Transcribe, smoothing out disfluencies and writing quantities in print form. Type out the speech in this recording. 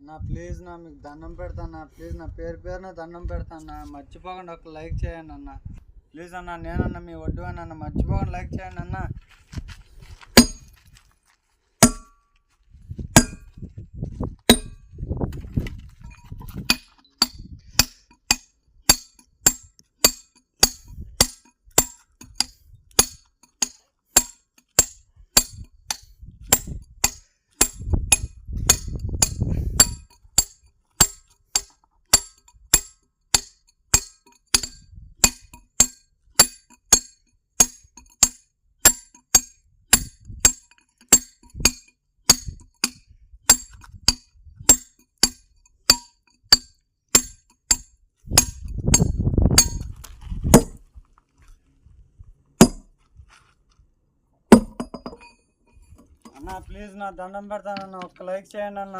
నా ప్లీజ్ నా మీకు దండం పెడతాను ప్లీజ్ నా పేరున దండం పెడతాను మర్చిపోకుండా ఒక లైక్ చేయండి అన్న ప్లీజ్ అన్న నేనన్నా మీ వడ్డు అన్న మర్చిపోకుండా లైక్ చేయండి అన్న అన్న ప్లీజ్ నా దండం పెడతానన్న ఒక్క లైక్ చేయండి అన్న